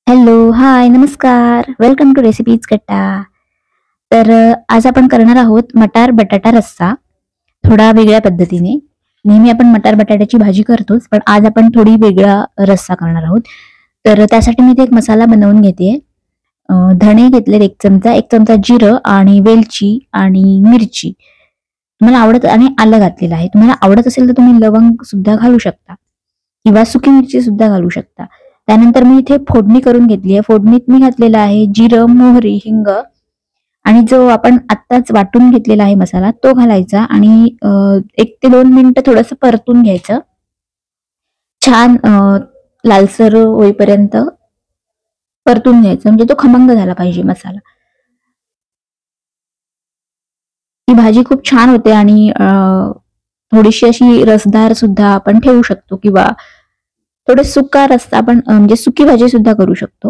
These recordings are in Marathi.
हॅलो, हाय, नमस्कार. वेलकम टू रेसिपीज कट्टा. आज आपण करणार आहोत मटार बटाटा रस्सा थोडा वेगळ्या पद्धतीने. नेहमी आपण मटार बटाट्याची भाजी करतोच, पण आज आपण थोडी वेगळा रस्सा करणार आहोत. त्यासाठी मी इथे एक मसाला बनवून घेते. धणे घेतले एक चमचा जिरं आणि वेलची आणि मिरची तुम्हाला आवडत आणि आलं घातलेलं आहे. तुम्हाला आवडत असेल तर तुम्ही लवंग सुद्धा घालू शकता किंवा सुकी मिरची सुद्धा घालू शकता. त्यानंतर मी इथे फोडणी करून घेतली आहे. फोडणीत मी घातलेलं आहे जिरं, मोहरी, हिंग आणि जो आपण आत्ताच वाटून घेतलेला आहे मसाला तो घालायचा आणि 1 ते 2 मिनिटं थोडंसं परतून घ्यायचं. छान लालसर होईपर्यंत परतून घ्यायचं, म्हणजे तो खमंग झाला पाहिजे मसाला. ही भाजी खूप छान होते आणि थोडीशी अशी रसदार सुद्धा आपण ठेवू शकतो किंवा थोडे सुका रस्सा आपण म्हणजे सुकी भाजी सुद्धा करू शकतो.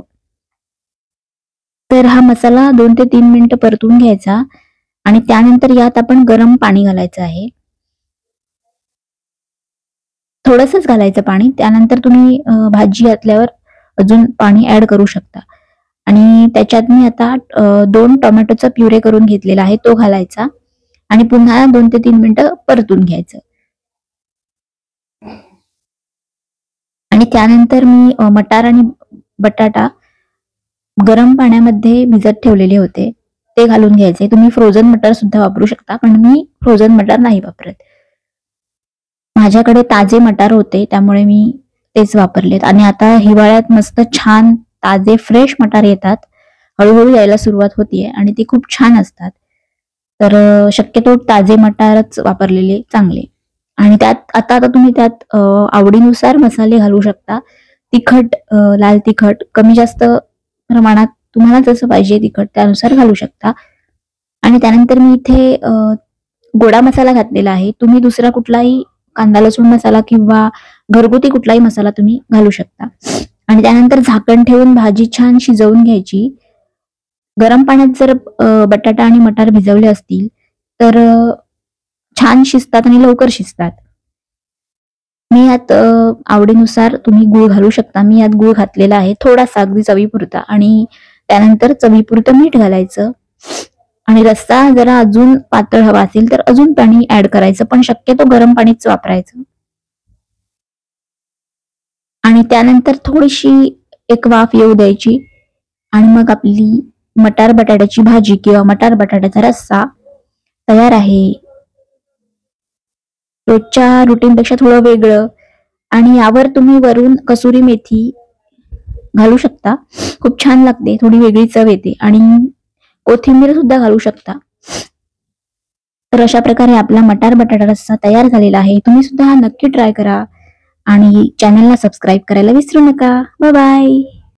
तर हा मसाला 2 ते 3 मिनिटं परतून घ्यायचा आणि त्यानंतर यात आपण गरम पाणी घालायचं आहे. थोडंसंच घालायचं पाणी. त्यानंतर तुम्ही भाजी घातल्यावर अजून पाणी ऍड करू शकता. आणि त्याच्यात मी आता 2 टोमॅटोचा प्युरे करून घेतलेला आहे तो घालायचा आणि पुन्हा 2 ते 3 मिनिटं परतून घ्यायचं. आणि त्यानंतर मी मटार आणि बटाटा गरम पाण्यामध्ये भिजत ठेवलेले होते ते घालून घ्यायचे. तुम्ही फ्रोझन मटार सुद्धा वापरू शकता, पण मी फ्रोझन मटार नाही वापरत. माझ्याकडे ताजे मटार होते त्यामुळे मी तेच वापरलेत. आणि आता हिवाळ्यात मस्त छान ताजे फ्रेश मटार येतात, हळूहळू यायला सुरुवात होतीये आणि ते खूप छान असतात. शक्यतो ताजे मटारच वापरलेले चांगले. आणि त्यात आता तुम्ही त्यात आवडीनुसार मसाले घालू शकता. तिखट, लाल तिखट कमी जास्त प्रमाणात तुम्हाला जसं पाहिजे तिखट त्यानुसार घालू शकता. आणि त्यानंतर मी इथे गोडा मसाला घातलेला आहे. तुम्ही दुसरा कुठलाही कांदा लसूण मसाला किंवा घरगुती कुठलाही मसाला तुम्ही घालू शकता. आणि त्यानंतर झाकण ठेवून भाजी छान शिजवून घ्यायची. गरम पाण्यात जर बटाटा आणि मटार भिजवले असतील तर छान शिजतात आणि लवकर शिजतात. मी यात आवडीनुसार तुम्ही गूळ घालू शकता. मी यात गूळ घातलेला आहे थोडासा, अगदी चवीपुरता. आणि त्यानंतर चवीपुरतं मीठ घालायचं. आणि रस्सा जरा अजून पातळ हवा असेल तर अजून पाणी ऍड करायचं, पण शक्यतो गरम पाणीच वापरायचं. आणि त्यानंतर थोडीशी एक वाफ येऊ द्यायची आणि मग आपली मटार बटाट्याची भाजी किंवा मटार बटाट्याचा रस्सा तयार आहे. रोजच्या रुटीनपेक्षा थोडं वेगळं. आणि यावर तुम्ही वरून कसुरी मेथी घालू शकता. खूप छान लागते, थोडी वेगळी चव येते. आणि कोथिंबीर सुद्धा घालू शकता. तर अशा प्रकारे आपला मटार बटाटा रस्सा तयार झालेला आहे. तुम्ही सुद्धा हा नक्की ट्राय करा आणि चॅनलला सबस्क्राईब करायला विसरू नका. Bye bye.